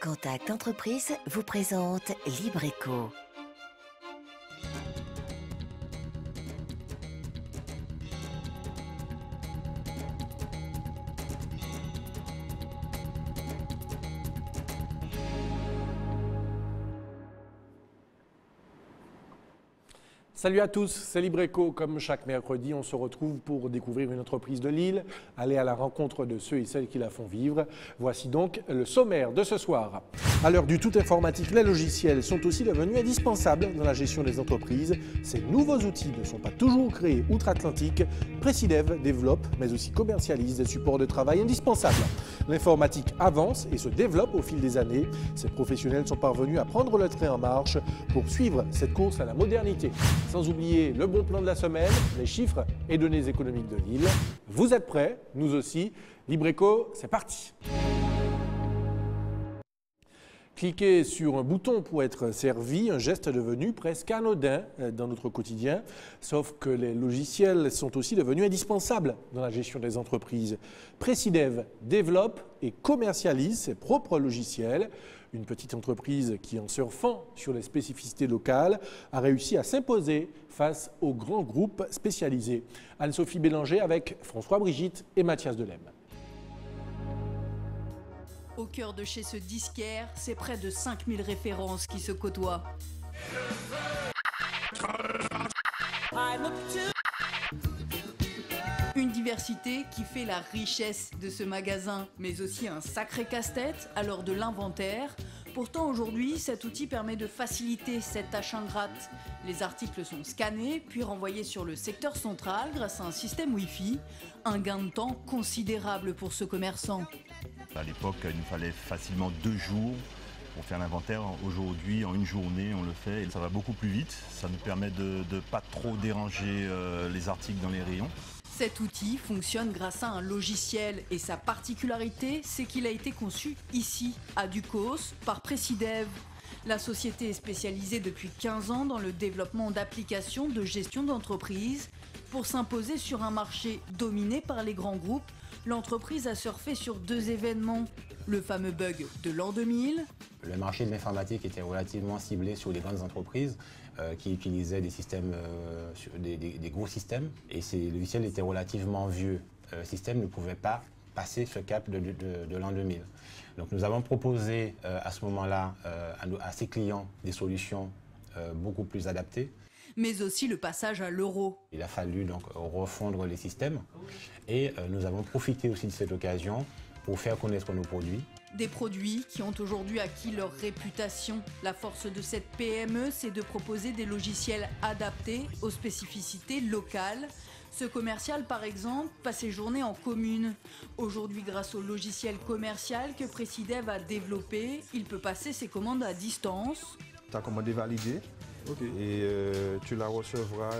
Contact Entreprise vous présente Libreco. Salut à tous, c'est Libreco. Comme chaque mercredi, on se retrouve pour découvrir une entreprise de Lille, aller à la rencontre de ceux et celles qui la font vivre. Voici donc le sommaire de ce soir. À l'heure du tout informatique, les logiciels sont aussi devenus indispensables dans la gestion des entreprises. Ces nouveaux outils ne sont pas toujours créés outre-Atlantique. Presidev développe, mais aussi commercialise des supports de travail indispensables. L'informatique avance et se développe au fil des années. Ces professionnels sont parvenus à prendre le train en marche pour suivre cette course à la modernité. Sans oublier le bon plan de la semaine, les chiffres et données économiques de Lille. Vous êtes prêts? Nous aussi. Libreco, c'est parti. Cliquer sur un bouton pour être servi, un geste devenu presque anodin dans notre quotidien, sauf que les logiciels sont aussi devenus indispensables dans la gestion des entreprises. Presidev développe et commercialise ses propres logiciels. Une petite entreprise qui, en surfant sur les spécificités locales, a réussi à s'imposer face aux grands groupes spécialisés. Anne-Sophie Bélanger avec François Brigitte et Mathias Delem. Au cœur de chez ce disquaire, c'est près de 5000 références qui se côtoient. Une diversité qui fait la richesse de ce magasin, mais aussi un sacré casse-tête à l'heure de l'inventaire. Pourtant aujourd'hui, cet outil permet de faciliter cette tâche ingrate. Les articles sont scannés, puis renvoyés sur le secteur central grâce à un système Wi-Fi. Un gain de temps considérable pour ce commerçant. À l'époque, il nous fallait facilement 2 jours pour faire l'inventaire. Aujourd'hui, en une journée, on le fait et ça va beaucoup plus vite. Ça nous permet de ne pas trop déranger les articles dans les rayons. Cet outil fonctionne grâce à un logiciel et sa particularité, c'est qu'il a été conçu ici, à Ducos, par Presidev. La société est spécialisée depuis 15 ans dans le développement d'applications de gestion d'entreprise. Pour s'imposer sur un marché dominé par les grands groupes, l'entreprise a surfé sur 2 événements. Le fameux bug de l'an 2000. Le marché de l'informatique était relativement ciblé sur les grandes entreprises qui utilisaient des systèmes, des gros systèmes. Et ces logiciels étaient relativement vieux. Le système ne pouvait pas passer ce cap de l'an 2000. Donc nous avons proposé à ce moment-là à ces clients des solutions beaucoup plus adaptées. Mais aussi le passage à l'euro. Il a fallu donc refondre les systèmes et nous avons profité aussi de cette occasion pour faire connaître nos produits. Des produits qui ont aujourd'hui acquis leur réputation. La force de cette PME, c'est de proposer des logiciels adaptés aux spécificités locales. Ce commercial, par exemple, passe ses journées en commune. Aujourd'hui, grâce au logiciel commercial que Presidev a développé, il peut passer ses commandes à distance. Ta commande est validée. Okay. Et tu la recevras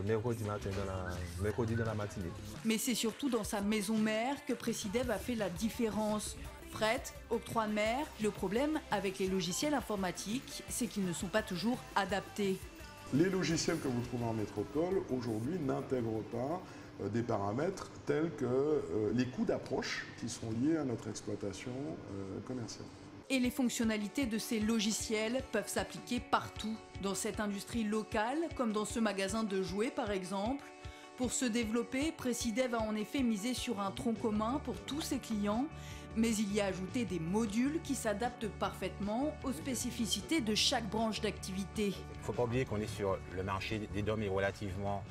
mercredi dans la matinée. Mais c'est surtout dans sa maison mère que Presidev a fait la différence. Fret, octroi de mer, le problème avec les logiciels informatiques, c'est qu'ils ne sont pas toujours adaptés. Les logiciels que vous trouvez en métropole, aujourd'hui, n'intègrent pas des paramètres tels que les coûts d'approche qui sont liés à notre exploitation commerciale. Et les fonctionnalités de ces logiciels peuvent s'appliquer partout, dans cette industrie locale, comme dans ce magasin de jouets par exemple. Pour se développer, Presidev a en effet misé sur un tronc commun pour tous ses clients, mais il y a ajouté des modules qui s'adaptent parfaitement aux spécificités de chaque branche d'activité. Il ne faut pas oublier qu'on est sur le marché des DOM est relativement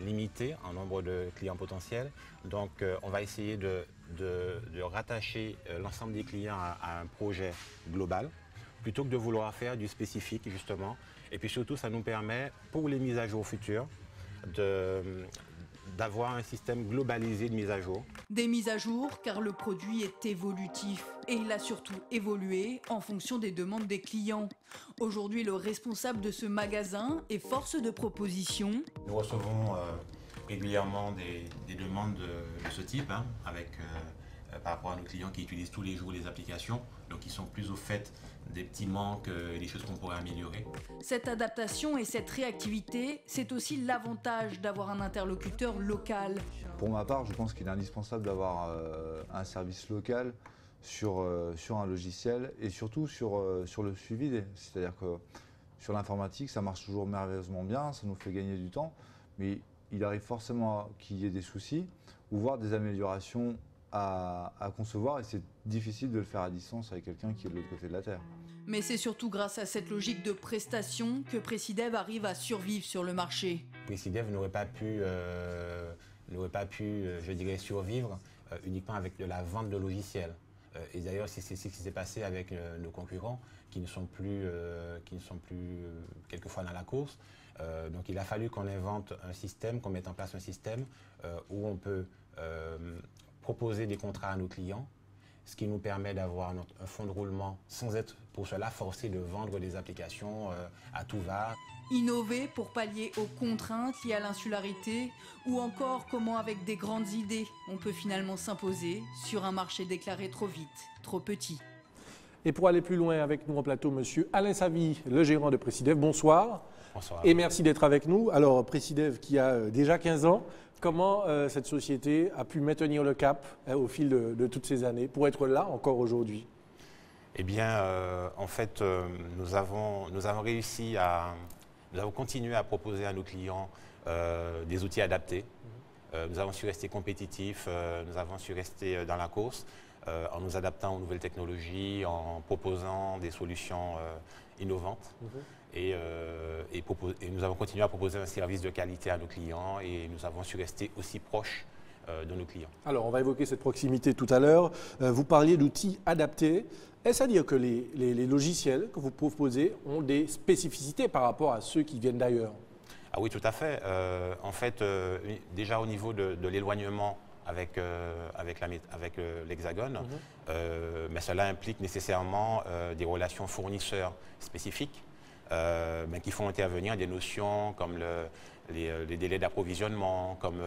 limité en nombre de clients potentiels, donc on va essayer de rattacher l'ensemble des clients à un projet global, plutôt que de vouloir faire du spécifique justement. Et puis surtout, ça nous permet, pour les mises à jour futures, d'avoir un système globalisé de mise à jour. Des mises à jour car le produit est évolutif et il a surtout évolué en fonction des demandes des clients. Aujourd'hui, le responsable de ce magasin est force de proposition. Nous recevons régulièrement des demandes de ce type, par rapport à nos clients qui utilisent tous les jours les applications, donc ils sont plus au fait des petits manques et des choses qu'on pourrait améliorer. Cette adaptation et cette réactivité, c'est aussi l'avantage d'avoir un interlocuteur local. Pour ma part, je pense qu'il est indispensable d'avoir un service local sur un logiciel et surtout sur le suivi. C'est-à-dire que sur l'informatique, ça marche toujours merveilleusement bien, ça nous fait gagner du temps, mais il arrive forcément qu'il y ait des soucis ou voire des améliorations à concevoir et c'est difficile de le faire à distance avec quelqu'un qui est de l'autre côté de la Terre. Mais c'est surtout grâce à cette logique de prestation que Precidev arrive à survivre sur le marché. Precidev n'aurait pas pu, je dirais, survivre uniquement avec de la vente de logiciels. Et d'ailleurs, c'est ce qui s'est passé avec nos concurrents qui ne sont plus quelquefois dans la course. Donc il a fallu qu'on invente un système, qu'on mette en place un système où on peut proposer des contrats à nos clients, ce qui nous permet d'avoir un fonds de roulement sans être pour cela forcé de vendre des applications à tout va. Innover pour pallier aux contraintes liées à l'insularité ou encore comment avec des grandes idées on peut finalement s'imposer sur un marché déclaré trop vite, trop petit. Et pour aller plus loin avec nous en plateau, monsieur Alain Savy, le gérant de Precidev, bonsoir. Bonsoir. Et merci d'être avec nous. Alors Precidev qui a déjà 15 ans, comment cette société a pu maintenir le cap au fil de toutes ces années pour être là encore aujourd'hui? Eh bien, en fait, nous avons réussi à... Nous avons continué à proposer à nos clients des outils adaptés. Nous avons su rester compétitifs, nous avons su rester dans la course en nous adaptant aux nouvelles technologies, en proposant des solutions innovantes. Et nous avons continué à proposer un service de qualité à nos clients et nous avons su rester aussi proches de nos clients. Alors, on va évoquer cette proximité tout à l'heure. Vous parliez d'outils adaptés. Est-ce à dire que les logiciels que vous proposez ont des spécificités par rapport à ceux qui viennent d'ailleurs? Ah oui, tout à fait. En fait, déjà au niveau de l'éloignement avec l'Hexagone, mais cela implique nécessairement des relations fournisseurs spécifiques qui font intervenir des notions comme les délais d'approvisionnement, comme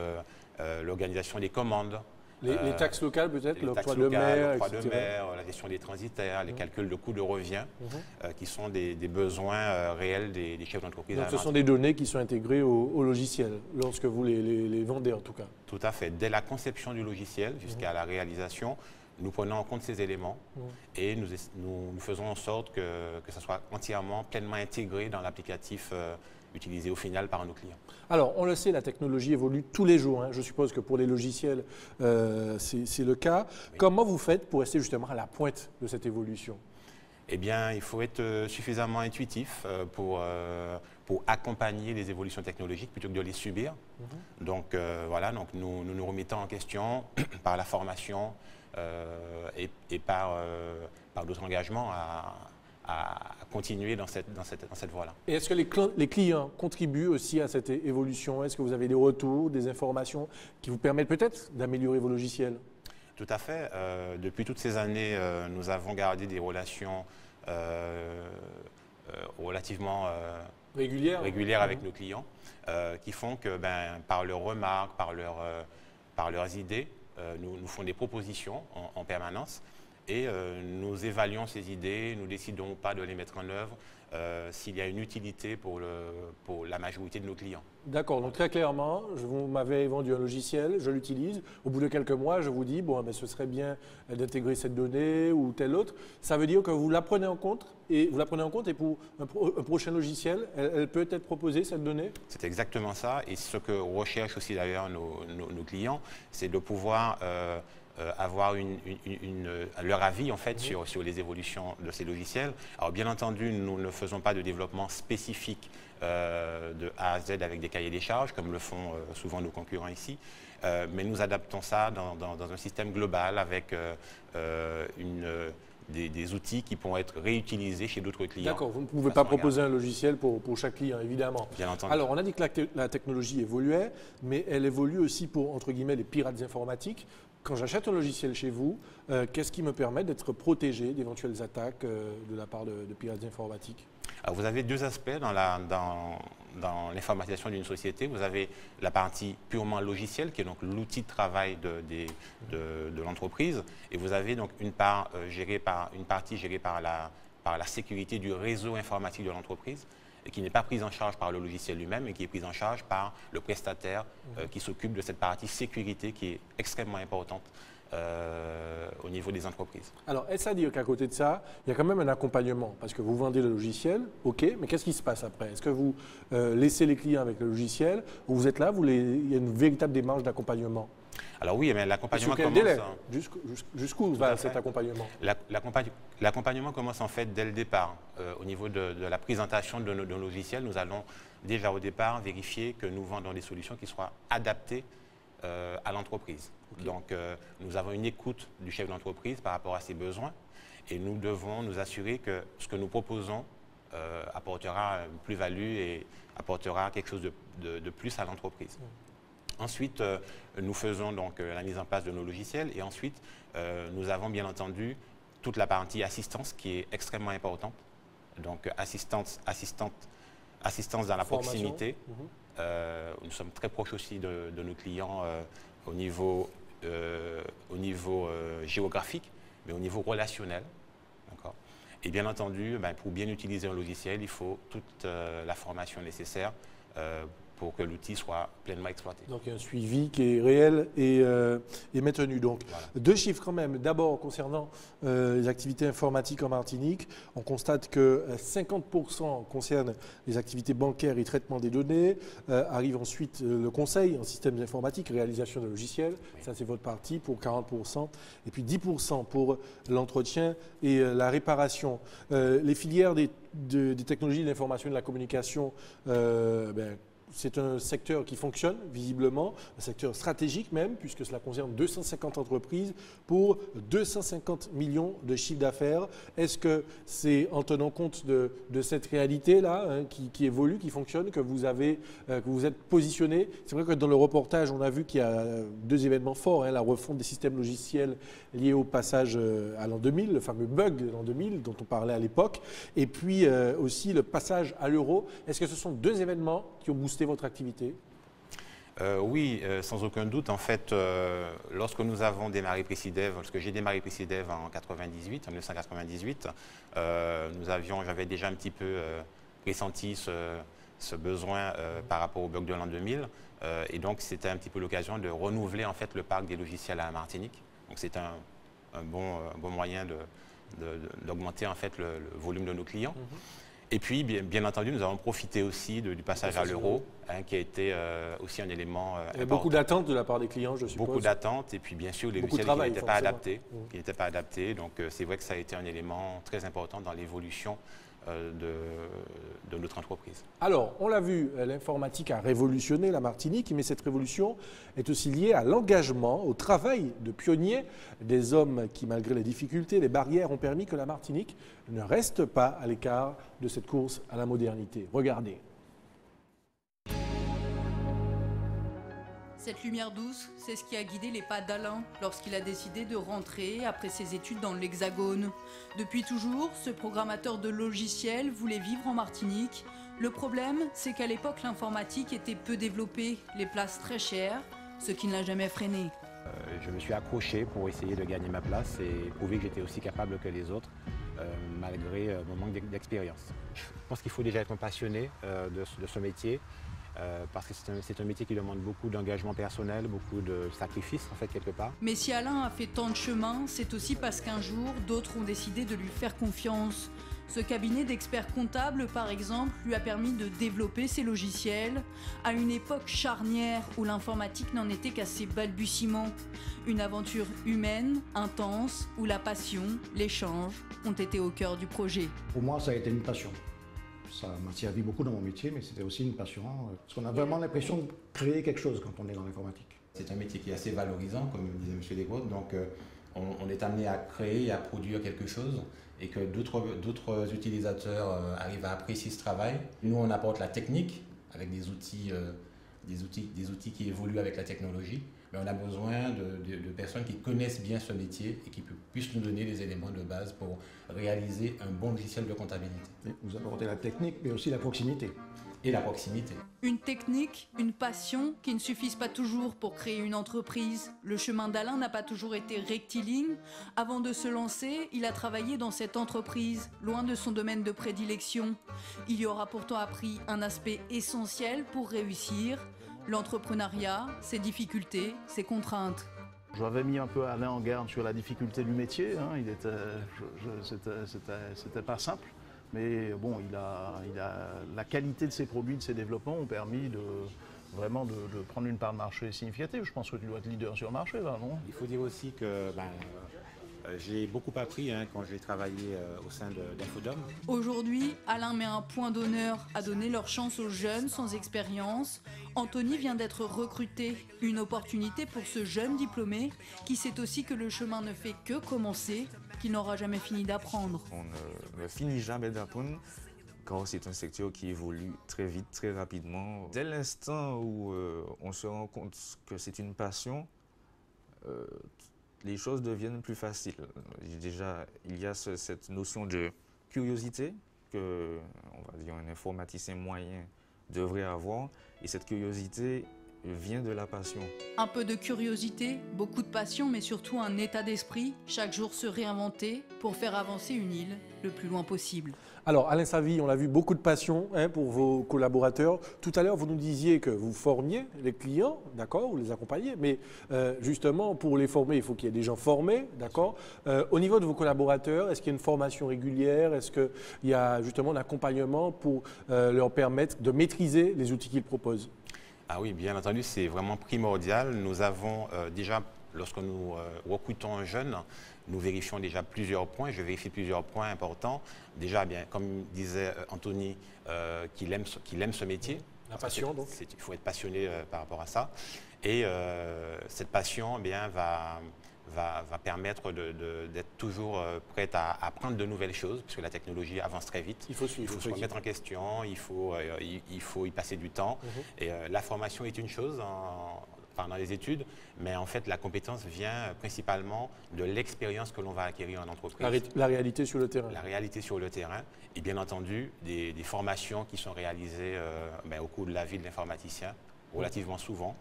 l'organisation des commandes. Les taxes locales peut-être, l'octroi de mer, la gestion des transitaires, les calculs de coûts de revient, qui sont des besoins réels des chefs d'entreprise. Donc ce sont des données qui sont intégrées au logiciel, lorsque vous les vendez en tout cas. Tout à fait. Dès la conception du logiciel jusqu'à la réalisation, nous prenons en compte ces éléments et nous faisons en sorte que ça soit entièrement, pleinement intégré dans l'applicatif utilisé au final par nos clients. Alors, on le sait, la technologie évolue tous les jours. Je suppose que pour les logiciels, c'est le cas. Oui. Comment vous faites pour rester justement à la pointe de cette évolution? Eh bien, il faut être suffisamment intuitif pour accompagner les évolutions technologiques plutôt que de les subir. Donc, voilà, donc nous remettons en question par la formation et par d'autres engagements à continuer dans cette voie-là. Et est-ce que les clients contribuent aussi à cette évolution? Est-ce que vous avez des retours, des informations qui vous permettent peut-être d'améliorer vos logiciels? Tout à fait. Depuis toutes ces années, nous avons gardé des relations relativement régulières avec nos clients qui font que par leurs remarques, par leurs idées, nous font des propositions en permanence. Et nous évaluons ces idées, nous décidons ou pas de les mettre en œuvre s'il y a une utilité pour la majorité de nos clients. D'accord, donc très clairement, vous m'avez vendu un logiciel, je l'utilise. Au bout de quelques mois, je vous dis, bon, mais ce serait bien d'intégrer cette donnée ou telle autre. Ça veut dire que vous la prenez en compte et pour un prochain logiciel, elle peut être proposée, cette donnée? C'est exactement ça. Et ce que recherchent aussi d'ailleurs nos clients, c'est de pouvoir avoir leur avis en fait sur les évolutions de ces logiciels. Alors bien entendu, nous ne faisons pas de développement spécifique de A à Z avec des cahiers des charges, comme le font souvent nos concurrents ici, mais nous adaptons ça dans un système global avec des outils qui pourront être réutilisés chez d'autres clients. D'accord, vous ne pouvez pas proposer un logiciel pour chaque client, évidemment. Bien entendu. Alors, on a dit que la technologie évoluait, mais elle évolue aussi pour, entre guillemets, les pirates informatiques. Quand j'achète un logiciel chez vous, qu'est-ce qui me permet d'être protégé d'éventuelles attaques de la part de pirates informatiques? Alors, vous avez deux aspects dans l'informatisation d'une société. Vous avez la partie purement logicielle, qui est donc l'outil de travail de l'entreprise, et vous avez donc une partie gérée par la sécurité du réseau informatique de l'entreprise, et qui n'est pas prise en charge par le logiciel lui-même, mais qui est prise en charge par le prestataire qui s'occupe de cette partie sécurité qui est extrêmement importante au niveau des entreprises. Alors, est-ce à dire qu'à côté de ça, il y a quand même un accompagnement? Parce que vous vendez le logiciel, ok, mais qu'est-ce qui se passe après? Est-ce que vous laissez les clients avec le logiciel ou vous êtes là, il y a une véritable démarche d'accompagnement? Alors oui, mais l'accompagnement commence... délai? Jusqu'où va cet accompagnement? L'accompagnement commence en fait dès le départ. Au niveau de la présentation de nos logiciels, nous allons déjà au départ vérifier que nous vendons des solutions qui soient adaptées à l'entreprise. Okay. Donc, nous avons une écoute du chef d'entreprise par rapport à ses besoins et nous devons nous assurer que ce que nous proposons apportera une plus-value et apportera quelque chose de plus à l'entreprise. Ensuite, nous faisons donc la mise en place de nos logiciels et ensuite, nous avons bien entendu toute la partie assistance qui est extrêmement importante. Donc, assistance dans la proximité. Nous sommes très proches aussi de nos clients au niveau géographique, mais au niveau relationnel. Et bien entendu, pour bien utiliser un logiciel, il faut toute la formation nécessaire pour que l'outil soit pleinement exploité. Donc il y a un suivi qui est réel et maintenu. Donc voilà. 2 chiffres quand même. D'abord concernant les activités informatiques en Martinique, on constate que 50% concernent les activités bancaires et traitement des données. Arrive ensuite le conseil en systèmes informatiques, réalisation de logiciels. Oui. Ça c'est votre partie pour 40%. Et puis 10% pour l'entretien et la réparation. Les filières des technologies de l'information et de la communication, c'est un secteur qui fonctionne visiblement, un secteur stratégique même, puisque cela concerne 250 entreprises pour 250 millions de chiffre d'affaires. Est-ce que c'est en tenant compte de cette réalité-là qui évolue, qui fonctionne, que vous êtes positionné? C'est vrai que dans le reportage, on a vu qu'il y a 2 événements forts, la refonte des systèmes logiciels liés au passage à l'an 2000, le fameux bug de l'an 2000 dont on parlait à l'époque, et puis aussi le passage à l'euro. Est-ce que ce sont 2 événements qui ont boosté votre activité? Oui, sans aucun doute. En fait, lorsque nous avons démarré Precidev, lorsque j'ai démarré Precidev en 1998, j'avais déjà un petit peu pressenti ce besoin par rapport au bug de l'an 2000. Et donc, c'était un petit peu l'occasion de renouveler en fait le parc des logiciels à la Martinique. Donc, c'est un bon moyen d'augmenter en fait le volume de nos clients. Et puis, bien entendu, nous avons profité aussi du passage à l'euro, qui a été aussi un élément important. Il y a beaucoup d'attentes de la part des clients, je suppose. Beaucoup d'attentes, et puis bien sûr, les logiciels qui n'étaient pas adaptés. Donc, c'est vrai que ça a été un élément très important dans l'évolution de notre entreprise. Alors, on l'a vu, l'informatique a révolutionné la Martinique, mais cette révolution est aussi liée à l'engagement, au travail de pionniers, des hommes qui, malgré les difficultés, les barrières, ont permis que la Martinique ne reste pas à l'écart de cette course à la modernité. Regardez. Cette lumière douce, c'est ce qui a guidé les pas d'Alain lorsqu'il a décidé de rentrer après ses études dans l'Hexagone. Depuis toujours, ce programmateur de logiciels voulait vivre en Martinique. Le problème, c'est qu'à l'époque, l'informatique était peu développée, les places très chères, ce qui ne l'a jamais freiné. Je me suis accroché pour essayer de gagner ma place et prouver que j'étais aussi capable que les autres, malgré mon manque d'expérience. Je pense qu'il faut déjà être passionné de ce métier. Parce que c'est un métier qui demande beaucoup d'engagement personnel, beaucoup de sacrifices en fait quelque part. Mais si Alain a fait tant de chemin, c'est aussi parce qu'un jour, d'autres ont décidé de lui faire confiance. Ce cabinet d'experts comptables, par exemple, lui a permis de développer ses logiciels à une époque charnière où l'informatique n'en était qu'à ses balbutiements. Une aventure humaine, intense, où la passion, l'échange ont été au cœur du projet. Pour moi, ça a été une passion. Ça m'a servi beaucoup dans mon métier, mais c'était aussi une passion, parce qu'on a vraiment l'impression de créer quelque chose quand on est dans l'informatique. C'est un métier qui est assez valorisant, comme disait M. Desgaudes, donc on est amené à créer et à produire quelque chose, et que d'autres utilisateurs arrivent à apprécier ce travail. Nous, on apporte la technique, avec des outils qui évoluent avec la technologie, mais on a besoin de personnes qui connaissent bien ce métier et qui puissent nous donner les éléments de base pour réaliser un bon logiciel de comptabilité. Vous apportez la technique, mais aussi la proximité. Et la proximité. Une technique, une passion qui ne suffisent pas toujours pour créer une entreprise. Le chemin d'Alain n'a pas toujours été rectiligne. Avant de se lancer, il a travaillé dans cette entreprise, loin de son domaine de prédilection. Il y aura pourtant appris un aspect essentiel pour réussir. L'entrepreneuriat, ses difficultés, ses contraintes. J'avais mis un peu Alain en garde sur la difficulté du métier. Hein. C'était pas simple. Mais bon, la qualité de ses produits, de ses développements ont permis vraiment de prendre une part de marché significative. Je pense que tu dois être leader sur le marché, là, non? Il faut dire aussi que j'ai beaucoup appris quand j'ai travaillé au sein d'Infodome. Aujourd'hui, Alain met un point d'honneur à donner leur chance aux jeunes sans expérience. Anthony vient d'être recruté, une opportunité pour ce jeune diplômé qui sait aussi que le chemin ne fait que commencer, qu'il n'aura jamais fini d'apprendre. On ne finit jamais d'apprendre car c'est un secteur qui évolue très vite, très rapidement. Dès l'instant où on se rend compte que c'est une passion, les choses deviennent plus faciles. Déjà, il y a cette notion de curiosité que, on va dire, un informaticien moyen devrait avoir. Et cette curiosité vient de la passion. Un peu de curiosité, beaucoup de passion, mais surtout un état d'esprit. Chaque jour se réinventer pour faire avancer une île le plus loin possible. Alors, Alain Savy, on l'a vu, beaucoup de passion pour vos collaborateurs. Tout à l'heure, vous nous disiez que vous formiez les clients, d'accord, vous les accompagnez, mais justement, pour les former, il faut qu'il y ait des gens formés, d'accord. Au niveau de vos collaborateurs, est-ce qu'il y a une formation régulière? Est-ce qu'il y a justement un accompagnement pour leur permettre de maîtriser les outils qu'ils proposent? Ah oui, bien entendu, c'est vraiment primordial. Nous avons déjà, lorsque nous recrutons un jeune, nous vérifions déjà plusieurs points. Je vérifie plusieurs points importants. Déjà, bien, comme disait Anthony, qu'il aime ce métier. La passion, donc. Il faut être passionné par rapport à ça. Et cette passion va permettre d'être toujours prête à apprendre de nouvelles choses, puisque la technologie avance très vite. Il faut suivre. Il faut se remettre en question, il faut y passer du temps. Et la formation est une chose dans les études, mais en fait la compétence vient principalement de l'expérience que l'on va acquérir en entreprise. La réalité sur le terrain. La réalité sur le terrain et bien entendu des formations qui sont réalisées au cours de la vie de l'informaticien, relativement souvent,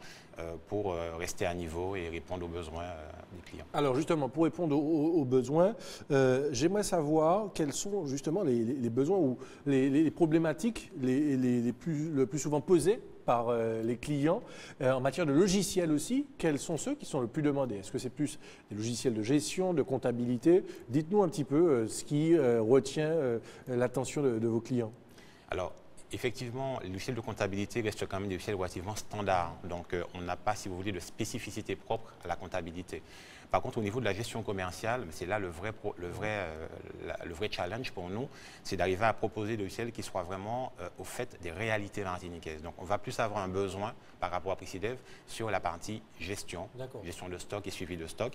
pour rester à niveau et répondre aux besoins des clients. Alors justement, pour répondre aux besoins, j'aimerais savoir quels sont justement les besoins ou les problématiques le plus souvent posées par les clients. En matière de logiciels aussi, quels sont ceux qui sont le plus demandés? Est-ce que c'est plus des logiciels de gestion, de comptabilité? Dites-nous un petit peu ce qui retient l'attention de vos clients. Alors, effectivement, les logiciels de comptabilité restent quand même des logiciels relativement standards. Donc, on n'a pas, si vous voulez, de spécificité propre à la comptabilité. Par contre, au niveau de la gestion commerciale, c'est là le vrai challenge pour nous, c'est d'arriver à proposer des logiciels qui soient vraiment au fait des réalités martiniquaises. Donc, on va plus avoir un besoin par rapport à Pricidev sur la partie gestion de stock et suivi de stock.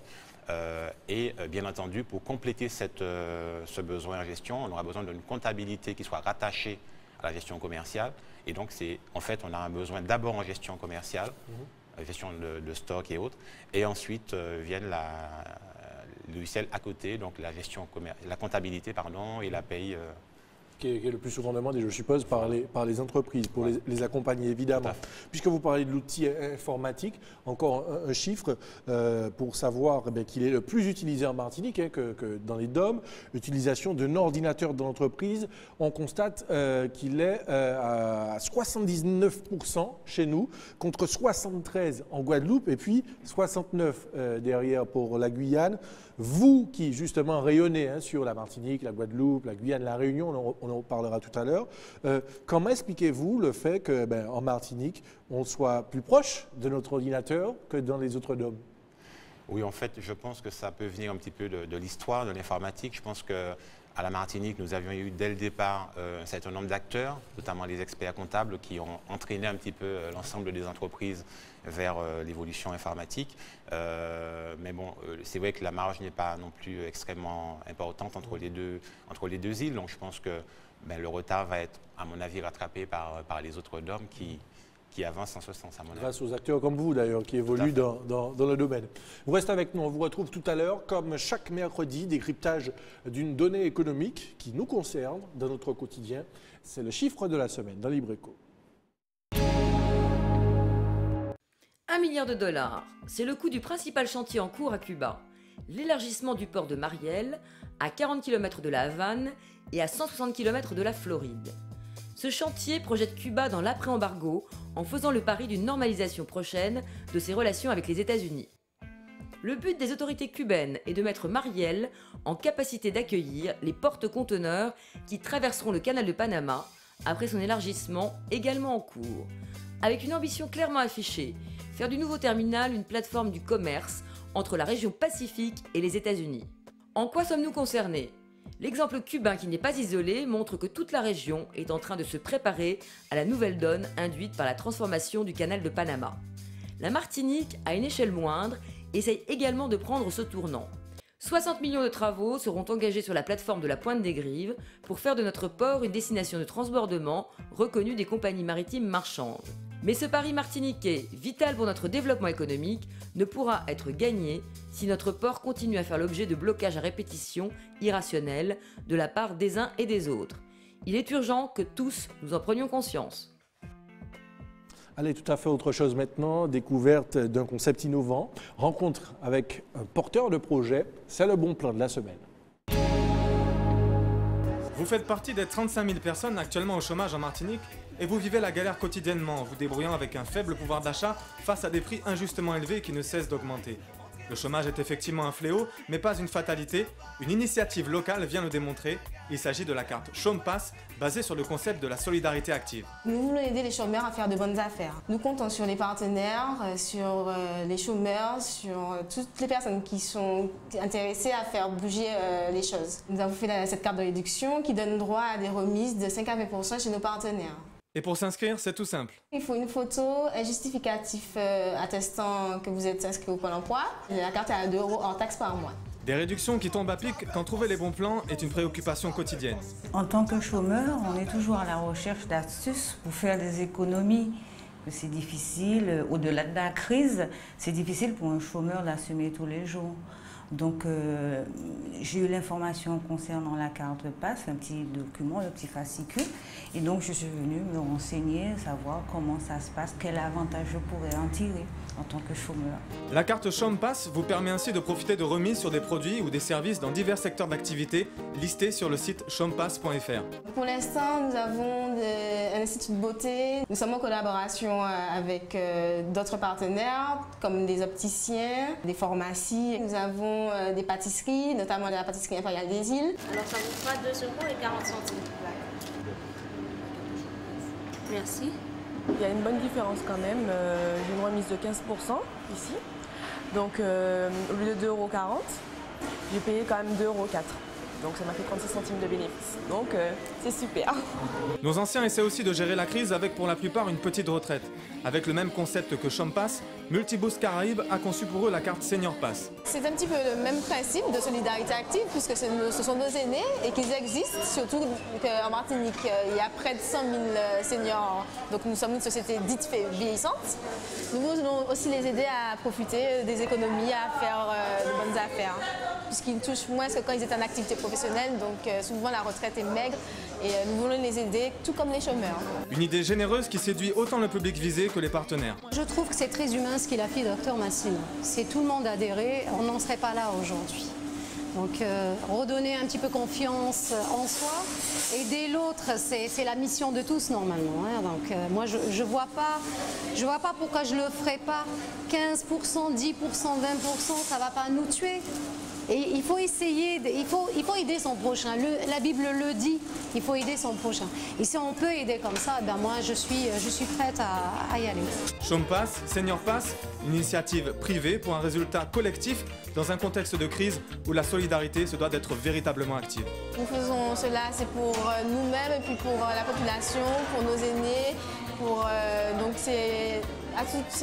Bien entendu, pour compléter ce besoin en gestion, on aura besoin d'une comptabilité qui soit rattachée à la gestion commerciale. Et donc, en fait, on a un besoin d'abord en gestion commerciale, gestion de stock et autres. Et ensuite viennent le logiciel à côté, donc la comptabilité et la paye. Qui est le plus souvent demandé, je suppose, par les entreprises, pour les accompagner, évidemment. Puisque vous parlez de l'outil informatique, encore un chiffre pour savoir qu'il est le plus utilisé en Martinique que dans les DOM. L'utilisation d'un ordinateur de l'entreprise, on constate qu'il est à 79% chez nous, contre 73% en Guadeloupe et puis 69% derrière pour la Guyane. Vous qui justement rayonnez sur la Martinique, la Guadeloupe, la Guyane, la Réunion, on en parlera tout à l'heure, comment expliquez-vous le fait qu'en Martinique, on soit plus proche de notre ordinateur que dans les autres DOM? Oui, en fait, je pense que ça peut venir un petit peu de l'histoire de l'informatique. Je pense qu'à la Martinique, nous avions eu dès le départ un certain nombre d'acteurs, notamment les experts comptables, qui ont entraîné un petit peu l'ensemble des entreprises vers l'évolution informatique. Mais bon, c'est vrai que la marge n'est pas non plus extrêmement importante entre les deux îles. Donc je pense que le retard va être, à mon avis, rattrapé par les autres DOM qui avancent en ce sens, à mon avis. Grâce aux acteurs comme vous, d'ailleurs, qui évoluent dans le domaine. Vous restez avec nous, on vous retrouve tout à l'heure, comme chaque mercredi, décryptage d'une donnée économique qui nous concerne dans notre quotidien. C'est le chiffre de la semaine dans Libreco. 1 milliard de dollars, c'est le coût du principal chantier en cours à Cuba. L'élargissement du port de Mariel, à 40 km de la Havane et à 160 km de la Floride. Ce chantier projette Cuba dans l'après-embargo en faisant le pari d'une normalisation prochaine de ses relations avec les États-Unis. Le but des autorités cubaines est de mettre Mariel en capacité d'accueillir les porte-conteneurs qui traverseront le canal de Panama après son élargissement également en cours. Avec une ambition clairement affichée, faire du nouveau terminal une plateforme du commerce entre la région Pacifique et les États-Unis. En quoi sommes-nous concernés ? L'exemple cubain qui n'est pas isolé montre que toute la région est en train de se préparer à la nouvelle donne induite par la transformation du canal de Panama. La Martinique, à une échelle moindre, essaye également de prendre ce tournant. 60 millions de travaux seront engagés sur la plateforme de la Pointe des Grives pour faire de notre port une destination de transbordement reconnue des compagnies maritimes marchandes. Mais ce pari martiniquais, vital pour notre développement économique, ne pourra être gagné si notre port continue à faire l'objet de blocages à répétition irrationnels de la part des uns et des autres. Il est urgent que tous nous en prenions conscience. Allez, tout à fait autre chose maintenant, découverte d'un concept innovant, rencontre avec un porteur de projet, c'est le bon plan de la semaine. Vous faites partie des 35 000 personnes actuellement au chômage en Martinique et vous vivez la galère quotidiennement en vous débrouillant avec un faible pouvoir d'achat face à des prix injustement élevés qui ne cessent d'augmenter. Le chômage est effectivement un fléau, mais pas une fatalité. Une initiative locale vient le démontrer. Il s'agit de la carte Chôme Pass, basée sur le concept de la solidarité active. Nous voulons aider les chômeurs à faire de bonnes affaires. Nous comptons sur les partenaires, sur les chômeurs, sur toutes les personnes qui sont intéressées à faire bouger les choses. Nous avons fait cette carte de réduction qui donne droit à des remises de 5 à 20% chez nos partenaires. Et pour s'inscrire, c'est tout simple. Il faut une photo, un justificatif attestant que vous êtes inscrit au Pôle emploi. La carte est à 2 € hors taxe par mois. Des réductions qui tombent à pic quand trouver les bons plans est une préoccupation quotidienne. En tant que chômeur, on est toujours à la recherche d'astuces pour faire des économies. C'est difficile, au-delà de la crise, c'est difficile pour un chômeur d'assumer tous les jours. Donc j'ai eu l'information concernant la carte passe, un petit document, le petit fascicule. Et donc je suis venue me renseigner, savoir comment ça se passe, quel avantage je pourrais en tirer en tant que chômeur. La carte Chôme Pass vous permet ainsi de profiter de remises sur des produits ou des services dans divers secteurs d'activité listés sur le site chômepass.fr. Pour l'instant, nous avons un institut de beauté. Nous sommes en collaboration avec d'autres partenaires comme des opticiens, des pharmacies. Nous avons des pâtisseries, notamment la pâtisserie Impériale des Îles. Alors ça vous fera 2,40 €. Merci. Il y a une bonne différence quand même. J'ai une remise de 15% ici. Donc au lieu de 2,40 €, j'ai payé quand même 2,04 €. Donc ça m'a fait 36 centimes de bénéfice. Donc c'est super. Nos anciens essaient aussi de gérer la crise avec pour la plupart une petite retraite. Avec le même concept que Chôme Pass, Multiboost Caraïbes a conçu pour eux la carte Senior Pass. C'est un petit peu le même principe de solidarité active puisque ce sont nos aînés et qu'ils existent, surtout qu'en Martinique, il y a près de 100 000 seniors. Donc nous sommes une société dite vieillissante. Nous voulons aussi les aider à profiter des économies, à faire de bonnes affaires. Puisqu'ils touchent moins que quand ils étaient en activité professionnelle, donc souvent la retraite est maigre et nous voulons les aider, tout comme les chômeurs. Une idée généreuse qui séduit autant le public visé que les partenaires. Je trouve que c'est très humain ce qu'il a fait, Dr Massine. Si tout le monde adhérait, on n'en serait pas là aujourd'hui. Donc redonner un petit peu confiance en soi, aider l'autre, c'est la mission de tous normalement. Hein. Donc moi je vois pas pourquoi je le ferais pas. 15%, 10%, 20%, ça va pas nous tuer. Et il faut essayer, il faut aider son prochain. La Bible le dit, il faut aider son prochain. Et si on peut aider comme ça, ben moi je suis prête à y aller. Chôme Pass, Senior Pass, une initiative privée pour un résultat collectif dans un contexte de crise où la solidarité se doit d'être véritablement active. Nous faisons cela, c'est pour nous-mêmes et puis pour la population, pour nos aînés. Donc c'est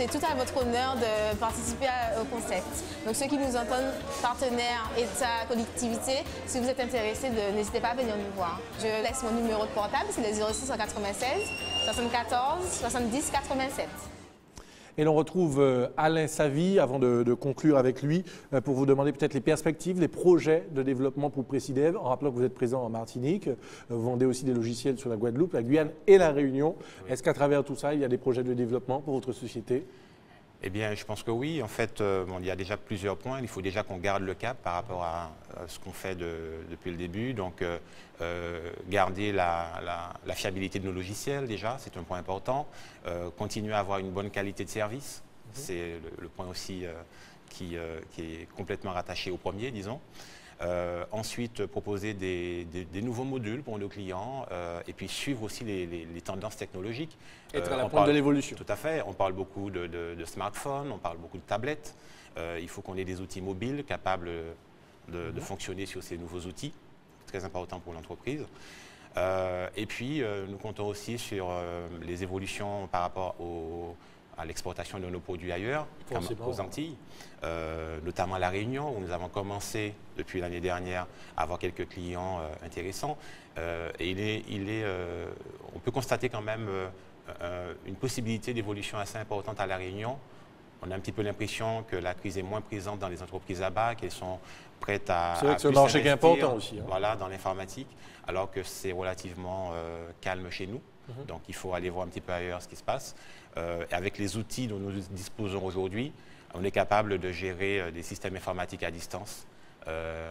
tout à votre honneur de participer au concept. Donc ceux qui nous entendent, partenaires, État, collectivité, si vous êtes intéressés, n'hésitez pas à venir nous voir. Je laisse mon numéro de portable, c'est le 0696 74 70 87. Et l'on retrouve Alain Savy, avant de conclure avec lui, pour vous demander peut-être les perspectives, les projets de développement pour Précidev, en rappelant que vous êtes présent en Martinique, vous vendez aussi des logiciels sur la Guadeloupe, la Guyane et la Réunion. Est-ce qu'à travers tout ça, il y a des projets de développement pour votre société ? Eh bien, je pense que oui. En fait, il y a déjà plusieurs points. Il faut déjà qu'on garde le cap par rapport à ce qu'on fait depuis le début. Donc, garder la fiabilité de nos logiciels, déjà, c'est un point important. Continuer à avoir une bonne qualité de service. C'est le point aussi qui est complètement rattaché au premier, disons. Ensuite, proposer des nouveaux modules pour nos clients et puis suivre aussi les tendances technologiques. Être à la pointe de l'évolution. Tout à fait. On parle beaucoup de smartphones, on parle beaucoup de tablettes. Il faut qu'on ait des outils mobiles capables de fonctionner sur ces nouveaux outils. Très important pour l'entreprise. Et puis, nous comptons aussi sur les évolutions par rapport à l'exportation de nos produits ailleurs, comme aux Antilles, notamment à La Réunion, où nous avons commencé depuis l'année dernière à avoir quelques clients intéressants. Et on peut constater quand même une possibilité d'évolution assez importante à La Réunion. On a un petit peu l'impression que la crise est moins présente dans les entreprises là-bas, qu'elles sont prêtes à c'est vrai que c'est un marché qui est important aussi. Voilà, dans l'informatique, alors que c'est relativement calme chez nous. Donc il faut aller voir un petit peu ailleurs ce qui se passe. Et avec les outils dont nous disposons aujourd'hui, on est capable de gérer des systèmes informatiques à distance,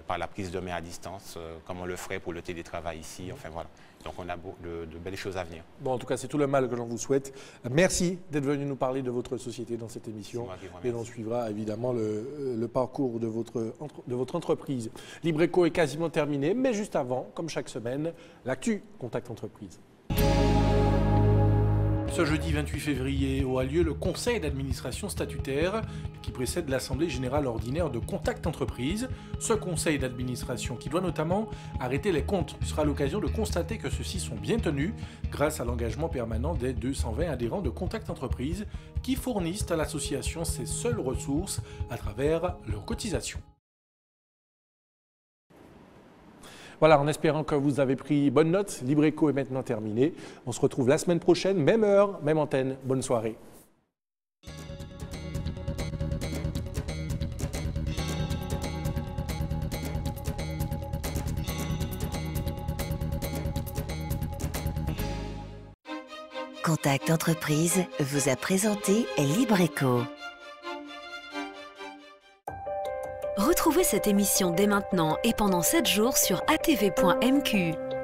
par la prise de main à distance, comme on le ferait pour le télétravail ici. Enfin voilà. Donc on a de belles choses à venir. Bon, en tout cas, c'est tout le mal que j'en vous souhaite. Merci d'être venu nous parler de votre société dans cette émission. Et on suivra évidemment le parcours de votre entreprise. Libreco est quasiment terminé, mais juste avant, comme chaque semaine, l'actu Contact Entreprise. Ce jeudi 28 février aura lieu le conseil d'administration statutaire qui précède l'Assemblée générale ordinaire de Contact Entreprise. Ce conseil d'administration qui doit notamment arrêter les comptes sera l'occasion de constater que ceux-ci sont bien tenus grâce à l'engagement permanent des 220 adhérents de Contact Entreprise qui fournissent à l'association ses seules ressources à travers leurs cotisations. Voilà, en espérant que vous avez pris bonne note, Libreco est maintenant terminé. On se retrouve la semaine prochaine, même heure, même antenne. Bonne soirée. Contact Entreprise vous a présenté Libreco. Retrouvez cette émission dès maintenant et pendant 7 jours sur atv.mq.